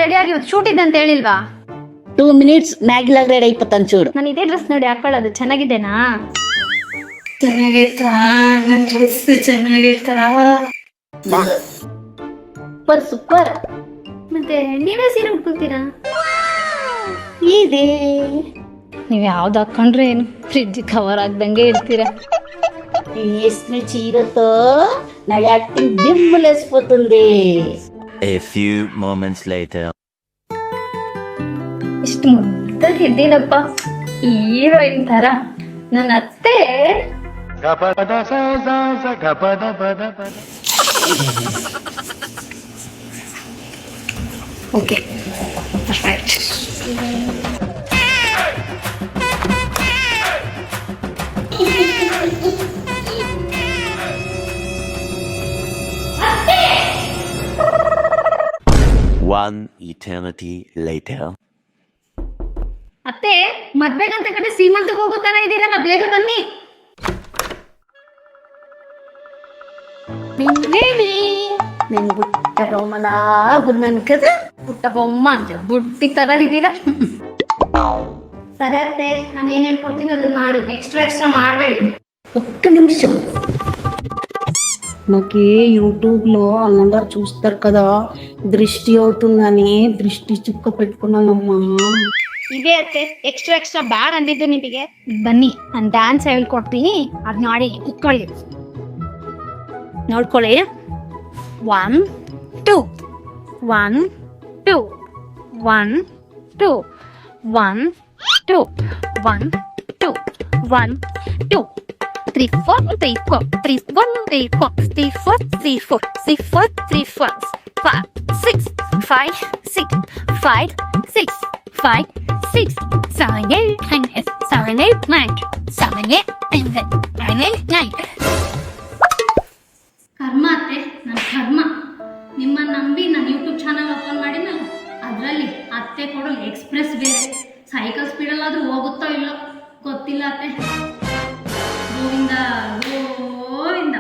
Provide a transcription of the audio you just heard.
Ready ಆಗಿ shoot ಇದೆ ಅಂತ ಹೇಳಿಲ್ವಾ? 2 minutes ಮ್ಯಾಗಿಲಾಗ ರೆಡಿ ಇಪ್ಪತ್ತಂದು ಚೂರು. ನಾನು ಇದೇ ಡ್ರೆಸ್ ನೋಡಿ ಹಾಕೊಳ್ಳೋದು ಚೆನ್ನಾಗಿದೆನಾ? ಚೆನ್ನಾಗೈತಾ? ನನ್ನ ಡ್ರೆಸ್ ಚೆನ್ನಾಗೈತಾ? Super super. ಮತ್ತೆ ನೀವೇ ಸೀರೆ ಉಟ್ಕೊಳ್ತೀರಾ? ಇದೆ. ನೀವು ಯಾವ್ದು ಹಾಕೊಂಡ್ರೆ ಏನು ಫ್ರಿಡ್ಜ್ ಕವರ್ ಆಗ್ದಂಗೆ ಇರ್ತೀರಾ. వేసిన చీరతో నా acting దిమ్ములేసిపోతుంది. A few moments later. ಇಷ್ಟು ಮುದ್ದಾಗಿ ಇದ್ದೀನಪ್ಪ, ಹೀರೋಯಿನ್ ತರ. ನನ್ನ ಅತ್ತೆ okay perfect. One eternity later. ಅತ್ತೆ ಮದ್ವೆಗಂತ ಕಡೆ ಸೀಮಂತಕ್ಕೆ ಹೋಗೋ ತರ ಇದ್ದೀರಲ್ಲ, ಬೇಗ ಬನ್ನಿ. నేను బుట్ట బొమ్మలాగున్నాను కదా. ಪುಟ್ಟ ಬೊಮ್ಮ ಅಂತ ಬುಟ್ಟಿ ತರ ಇದ್ದೀರಾ. ಸರಿ ಅತ್ತೆ, ನಾನು ಏನ್ ಹೇಳ್ಕೊಡ್ತೀನಿ ಅದನ್ನ ಮಾಡು, ಎಕ್ಸ್ಟ್ರಾ ಮಾಡಬೇಡಿ. ఒక్క నిమిషం. నాకు యూట్యూబ్లో అందరూ చూస్తారు కదా, దృష్టి అవుతుందని దృష్టి చుక్క పెట్టుకున్నానమ్మా. ಇದೇ ಅತ್ತೆ ಎಕ್ಸ್ಟ್ರಾ ಬ್ಯಾಡ್ ಅಂದಿದ್ದು ನಿಮಗೆ. ಬನ್ನಿ ನಾನು ಡ್ಯಾನ್ಸ್ ಹೇಳ್ಕೊಡ್ತೀನಿ, ಅದ್ ನೋಡಿ ಕುತ್ಕೊಳ್ಳಿ, ನೋಡ್ಕೊಳ್ಳಿ. 1 2 1 2 1 2 1 2 1 2 1 2 3 4 3 4 3 1 3 4 3 4 3 4 3 4 3 4 5 6 5 6 5 6 5 6 7 8 9 7 8 9 7 8 9 9. ಕರ್ಮ ಅತ್ತೆ, ನನ್ನ ಕರ್ಮ. ನಿಮ್ಮನ್ನ ನಂಬಿ ನಾನು ಯೂಟ್ಯೂಬ್ ಚಾನಲ್ ಓಪನ್ ಮಾಡಿನಲ್ಲ, ಅದರಲ್ಲಿ ಅತ್ತೆ ಕೊಡೋ ಎಕ್ಸ್ಪ್ರೆಸ್ ಬೇರೆ. ಸೈಕಲ್ ಸ್ಪೀಡಲ್ಲಾದ್ರೂ ಹೋಗುತ್ತೋ ಇಲ್ಲೋ ಗೊತ್ತಿಲ್ಲ ಅತ್ತೆ. ಗೋವಿಂದ ಗೋವಿಂದ.